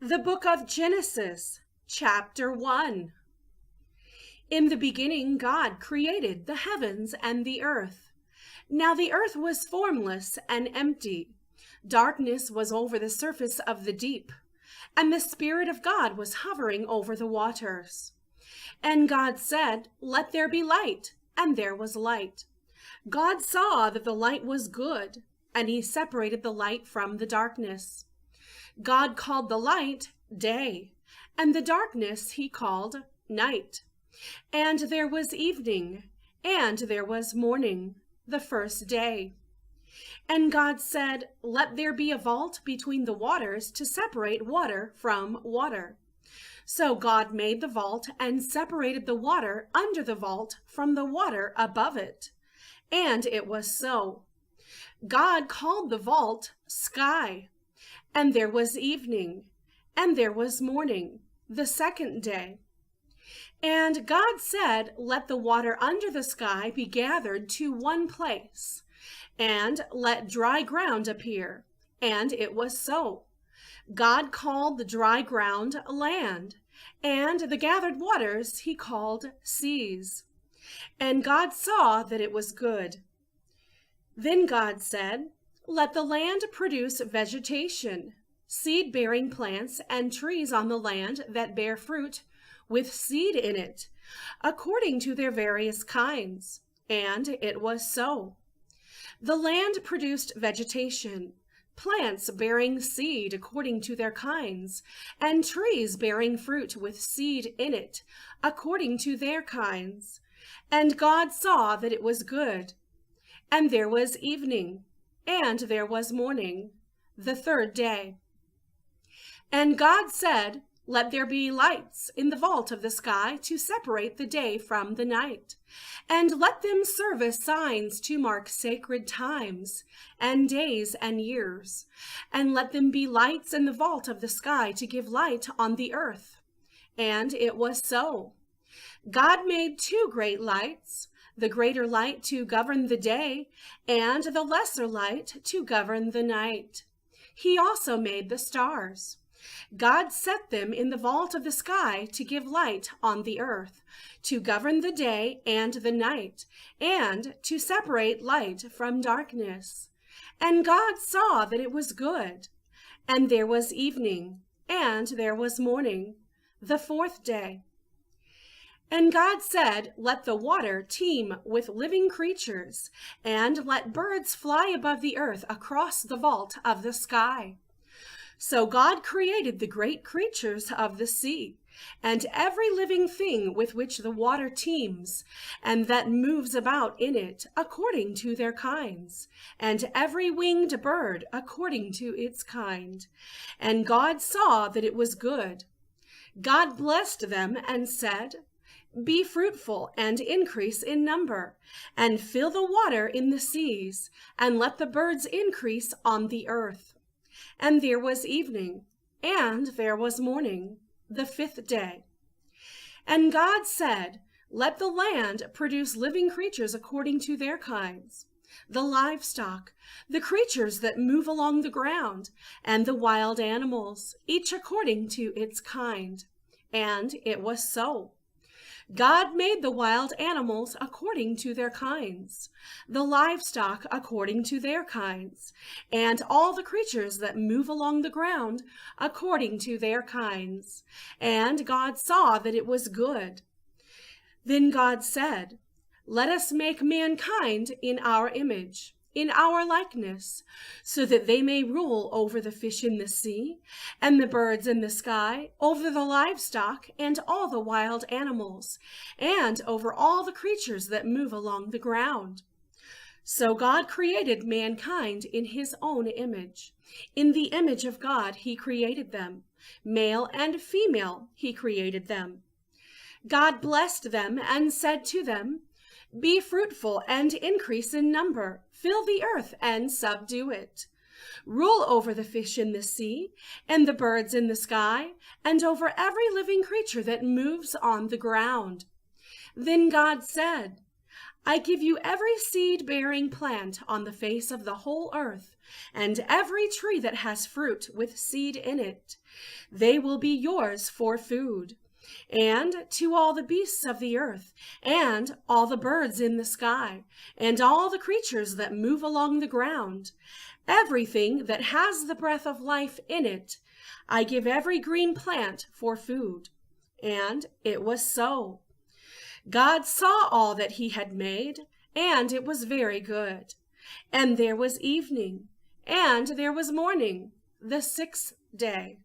The book of Genesis, chapter 1. In the beginning, God created the heavens and the earth. Now the earth was formless and empty. Darkness was over the surface of the deep, and the Spirit of God was hovering over the waters. And God said, "Let there be light," and there was light. God saw that the light was good, and he separated the light from the darkness. God called the light day, and the darkness he called night. And there was evening, and there was morning, the first day. And God said, "Let there be a vault between the waters to separate water from water." So God made the vault and separated the water under the vault from the water above it. And it was so. God called the vault sky. And there was evening, and there was morning, the second day. And God said, "Let the water under the sky be gathered to one place, and let dry ground appear." And it was so. God called the dry ground land, and the gathered waters he called seas. And God saw that it was good. Then God said, "Let the land produce vegetation, seed-bearing plants and trees on the land that bear fruit with seed in it, according to their various kinds." And it was so. The land produced vegetation, plants bearing seed according to their kinds, and trees bearing fruit with seed in it, according to their kinds. And God saw that it was good. And there was evening, and there was morning, the third day. And God said, "Let there be lights in the vault of the sky to separate the day from the night, and let them serve as signs to mark sacred times, and days and years, and let them be lights in the vault of the sky to give light on the earth." And it was so. God made two great lights, the greater light to govern the day, and the lesser light to govern the night. He also made the stars. God set them in the vault of the sky to give light on the earth, to govern the day and the night, and to separate light from darkness. And God saw that it was good. And there was evening, and there was morning, the fourth day. And God said, "Let the water teem with living creatures, and let birds fly above the earth across the vault of the sky." So God created the great creatures of the sea, and every living thing with which the water teems, and that moves about in it, according to their kinds, and every winged bird according to its kind. And God saw that it was good. God blessed them and said, "Be fruitful and increase in number, and fill the water in the seas, and let the birds increase on the earth." And there was evening, and there was morning, the fifth day. And God said, "Let the land produce living creatures according to their kinds, the livestock, the creatures that move along the ground, and the wild animals, each according to its kind." And it was so. God made the wild animals according to their kinds, the livestock according to their kinds, and all the creatures that move along the ground according to their kinds. And God saw that it was good. Then God said, "Let us make mankind in our image, in our likeness, so that they may rule over the fish in the sea, and the birds in the sky, over the livestock and all the wild animals, and over all the creatures that move along the ground." So God created mankind in his own image. In the image of God he created them. Male and female he created them. God blessed them and said to them, "Be fruitful and increase in number, fill the earth and subdue it. Rule over the fish in the sea, and the birds in the sky, and over every living creature that moves on the ground." Then God said, I give you every seed-bearing plant on the face of the whole earth, and every tree that has fruit with seed in it. They will be yours for food. And to all the beasts of the earth, and all the birds in the sky, and all the creatures that move along the ground, everything that has the breath of life in it, I give every green plant for food. And it was so. God saw all that he had made, and it was very good. And there was evening, and there was morning, the sixth day.